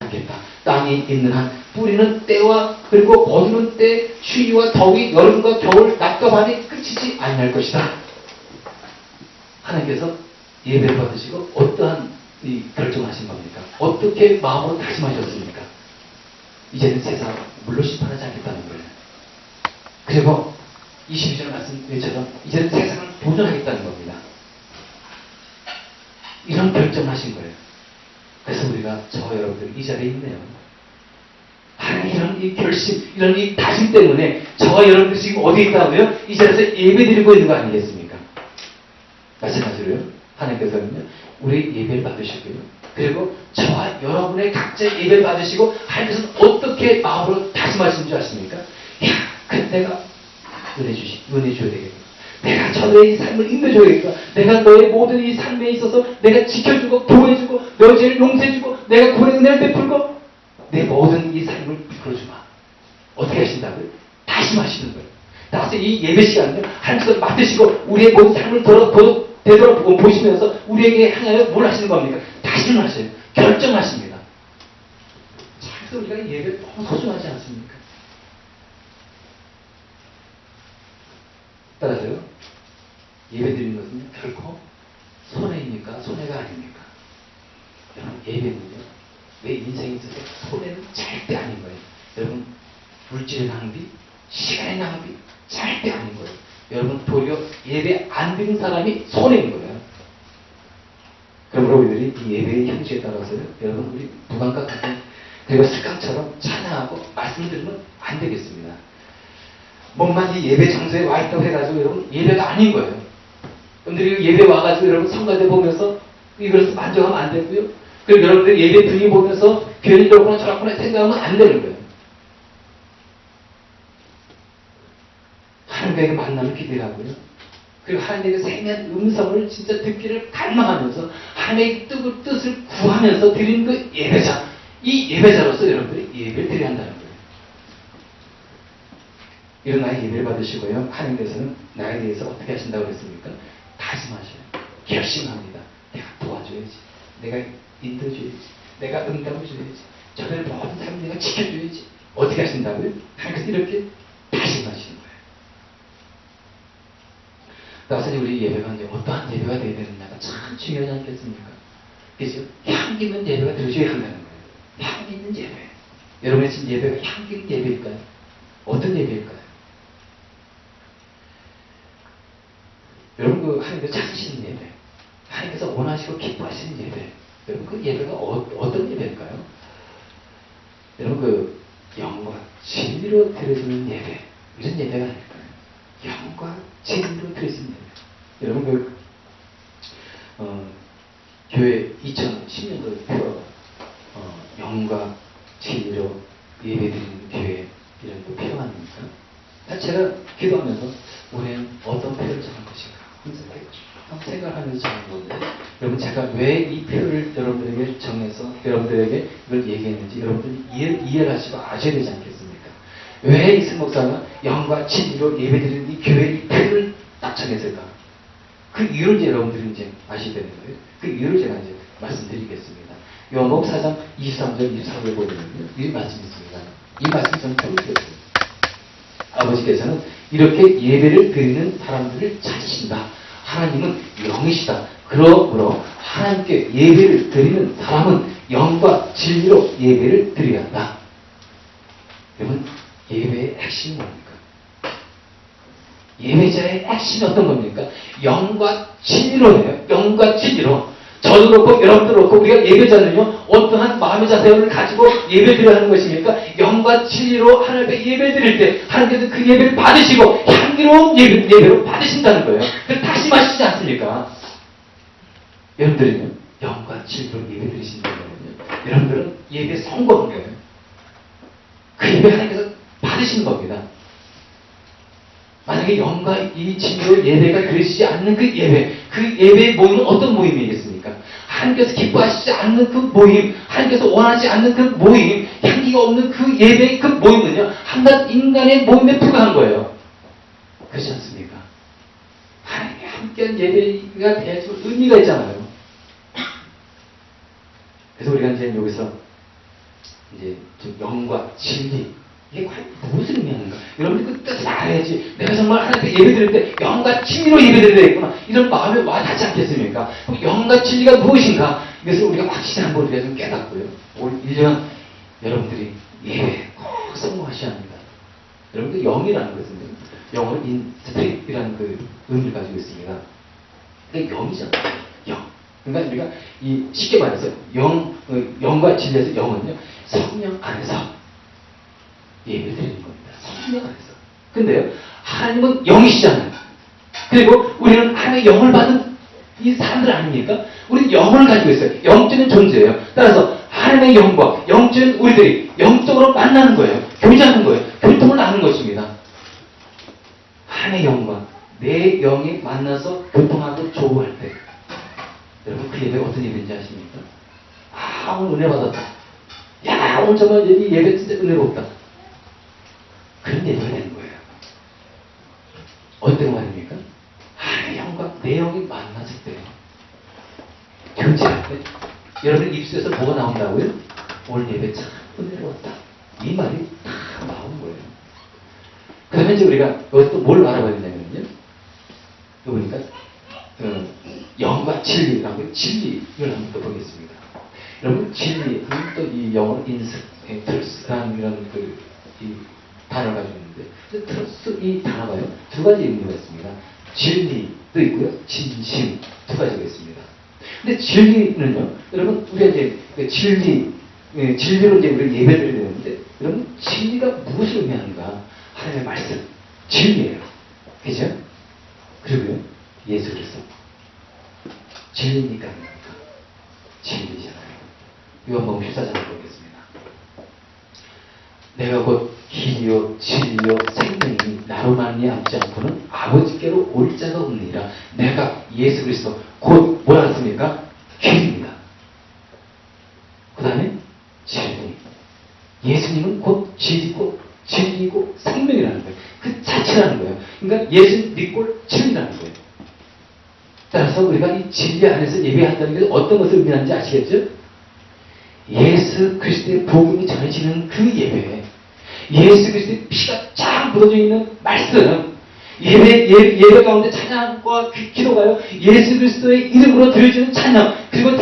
않겠다. 땅이 있는 한 뿌리는 때와 그리고 거두는 때, 추위와 더위, 여름과 겨울, 낮과 밤이 끝이지 아니할 것이다. 하나님께서 예배를 받으시고 어떠한 이 결정하신 겁니까? 어떻게 마음으로 다짐하셨습니까? 이제는 세상 물로 심판하지 않겠다는 거예요. 그리고 22절 말씀처럼 이제는 세상을 도전하겠다는 겁니다. 이런 결정하신 거예요. 그래서 우리가 저와 여러분들 이 자리에 있네요. 하나님 이런 이 결심, 이런 이 다짐 때문에 저와 여러분들 지금 어디에 있다고요? 이 자리에서 예배 드리고 있는 거 아니겠습니까? 마찬가지로요. 하나님께서는요, 우리 예배를 받으시고요. 그리고 저와 여러분의 각자 예배를 받으시고 하나님께서는 어떻게 마음으로 다짐하시는 줄 아십니까? 야, 근데 내가 은혜 줘야 되겠다. 내가 저의 삶을 인도해줘야 되겠다. 내가 너의 모든 이 삶에 있어서 내가 지켜주고 보호해주고 너의 죄를 용서해주고 내가 구원의 은혜를 베풀고 내 모든 이 삶을 풀어주마. 어떻게 하신다고요? 다짐하시는 거예요. 따라서 이 예배 시간은요, 하나님께서 맡으시고 우리의 모든 삶을 되돌아보고 보시면서 우리에게 향하여 뭘 하시는 겁니까? 다짐을 하셔요. 결정하십니다. 자, 그래서 우리가 예배를 너무 소중하지 않습니까? 따라서요, 예배 드리는 것은 결코 손해입니까? 손해가 아닙니까? 여러분, 예배는요, 내 인생에 있어서 손해는 절대 아닌 거예요. 여러분, 물질의 낭비, 시간의 낭비, 절대 아닌 거예요. 여러분, 도리어 예배 안 드린 사람이 손해인 거예요. 그러므로 우리들이 이 예배의 형식에 따라서요, 여러분, 우리 무감각 같은, 그리고 습관처럼 찬양하고 말씀 들으면 안 되겠습니다. 몸만 이 예배 장소에 와 있다고 해가지고 여러분, 예배가 아닌 거예요. 여러분들이 예배 와가지고 여러분 성가대 보면서 이것을 만족하면 안 되고요. 그리고 여러분들 예배 분위기 보면서 괜히 이러거나 저러거나 생각하면 안 되는 거예요. 하나님과의 만남을 기대하고요. 그리고 하나님의 생명한 음성을 진짜 듣기를 갈망하면서 하나님의 뜻을 구하면서 드리는 그 예배자, 이 예배자로서 여러분들이 예배를 드려야 한다는 거예요. 이런 나의 예배를 받으시고요. 하나님께서는 나에 대해서 어떻게 하신다고 그랬습니까? 다짐하셔요. 결심합니다. 내가 도와줘야지. 내가 인도해줘야지. 내가 응답해줘야지. 저들의 모든 삶을 내가 지켜줘야지. 어떻게 하신다고요? 하나님께서 이렇게 다짐하시는 거예요. 따라서 우리 예배가 이제 어떠한 예배가 되어야 되느냐가 참 중요하지 않겠습니까? 그래서 향기 있는 예배가 되어줘야 한다는 거예요. 향기 있는 예배. 여러분의 지금 예배가 향기 있는 예배일까요? 어떤 예배일까요? 여러분 그 하나님께서 찾으시는 예배, 하나님께서 원하시고 기뻐하시는 예배, 여러분 그 예배가 어떤 예배일까요? 여러분 그 영과 진리로 드려지는 예배, 이런 예배가 아닐까요? 영과 진리로 드려지는 예배. 여러분 그 교회 2010년도에 표 영과 진리로 예배드리는 교회 이런 거 필요 아닙니까? 제가 기도하면서 우리는 어떤 표를 정할 것인가 항상 생각하면서 정한 건데, 여러분 제가 왜 이 표를 여러분들에게 정해서 여러분들에게 이걸 얘기했는지 여러분들이 이해를 하시고 아셔야 되지 않겠습니까? 왜 이승 목사가 영과 진리로 예배드리는 이 교회 이 표를 딱 정했을까? 그 이유를 이제 여러분들이 이제 아시게 되는 거예요. 그 이유를 제가 이제 말씀드리겠습니다. 요한복음 4장 23절 24절 보면요, 이 말씀이 있습니다. 이 말씀이 저는 참 좋습니다. 아버지께서는 이렇게 예배를 드리는 사람들을 찾으신다. 하나님은 영이시다. 그러므로 하나님께 예배를 드리는 사람은 영과 진리로 예배를 드려야 한다. 여러분, 예배의 핵심이 뭡니까? 예배자의 핵심이 어떤 겁니까? 영과 진리로예요. 영과 진리로. 저도 그렇고 여러분도 그렇고 우리가 예배자는요, 어떠한 마음의 자세를 가지고 예배드려야 하는 것입니까? 영과 진리로 하나님께 예배드릴 때 하나님께서 그 예배를 받으시고 향기로운 예배로 받으신다는 거예요. 그래서 다짐하시지 않습니까? 여러분들은요, 영과 진리로 예배드리신다면요, 여러분들은 예배에 성공한 거예요. 그 예배 하나님께서 받으시는 겁니다. 만약에 영과 이 진리로 예배가 드려지지 않는 그 예배의 모임은 어떤 모임이겠습니까? 하나님께서 기뻐하시지 않는 그 모임, 하나님께서 원하지 않는 그 모임, 향기가 없는 그 예배의 그 모임은요, 한낱 인간의 모임에 불과한 거예요. 그렇지 않습니까? 하나님이 함께한 예배가 돼야지 의미가 있잖아요. 그래서 우리가 이제 여기서 이제 좀 영과 진리, 이게 과연 무슨 의미하는가? 여러분들 그 뜻을 알아야지. 내가 정말 하나님께 예배 드릴 때 영과 진리로 예배 드려야겠구나. 이런 마음에 와 닿지 않겠습니까? 그럼 영과 진리가 무엇인가? 이것을 우리가 확실히 한번 우리가 좀 깨닫고요. 올 1년 여러분들이 예배 꼭 성공하셔야 합니다. 여러분들 영이라는 것은요. 영어로 인스피릿이라는 그 의미를 가지고 있습니다. 그게 영이잖아요. 영. 그러니까 우리가 이 쉽게 말해서 영과 진리에서 영은요. 성령 안에서 예배를 드리는 겁니다. 성령 안에서. 근데요. 하나님은 영이시잖아요. 그리고 우리는 하나님의 영을 받은 이 사람들 아닙니까? 우리는 영을 가지고 있어요. 영적인 존재예요. 따라서 하나님의 영과 영적인 우리들이 영적으로 만나는 거예요. 교제하는 거예요. 교통을 나누는 것입니다. 하나님의 영과 내 영이 만나서 교통하고 조우할 때 여러분 그 예배가 어떤 예배인지 아십니까? 아 오늘 은혜 받았다. 야 오늘 정말 이 예배 진짜 은혜롭다. 그런 예배가 되는 거예요. 어떤 말입니까? 하나님의 영과 내 영이 만났을 때 교제할 때 여러분 입술에서 뭐가 나온다고요? 오늘 예배 참 은혜로웠다. 이 말이 다 나오는 거예요. 그 다음에 이제 우리가 여기서 또 뭘 알아봐야 되냐면요. 여기 보니까 영과 진리라고 진리를 한번 또 보겠습니다. 여러분 진리 하면 또 이 영어로 트러스라는 이런 이 단어를 가지고 있는데 트러스 이 단어가요 두 가지 의미가 있습니다. 진리도 있고요, 진심 두 가지가 있습니다. 근데 진리는요, 여러분 우리가 이제 진리로 이제 우리 예배를 드리는데 여러분 진리가 무엇을 의미하는가? 하나님의 말씀 진리예요, 그죠? 그리고요 예수 그리스도 진리니까 진리잖아요. 요한복음 14장을 보겠습니다. 내가 곧 길이요 진리요 생명이니 나로 말미암지 않고는 아버지께로 올 자가 없느니라. 내가 예수 그리스도 곧 뭐라 했습니까? 길입니다. 그 다음에 진리. 예수님은 곧 진리고 진리고 생명이라는 거예요. 그 자체라는 거예요. 그러니까 예수 믿고 진리라는 거예요. 따라서 우리가 이 진리 안에서 예배한다는 게 어떤 것을 의미하는지 아시겠죠? 예수 그리스도의 복음이 전해지는 그 예배, 예수 그리스도의 피가 쫙 묻어져 있는 말씀, 예배 가운데 찬양과 기도가요, 예수 그리스도의 이름으로 드려지는 찬양, 그리고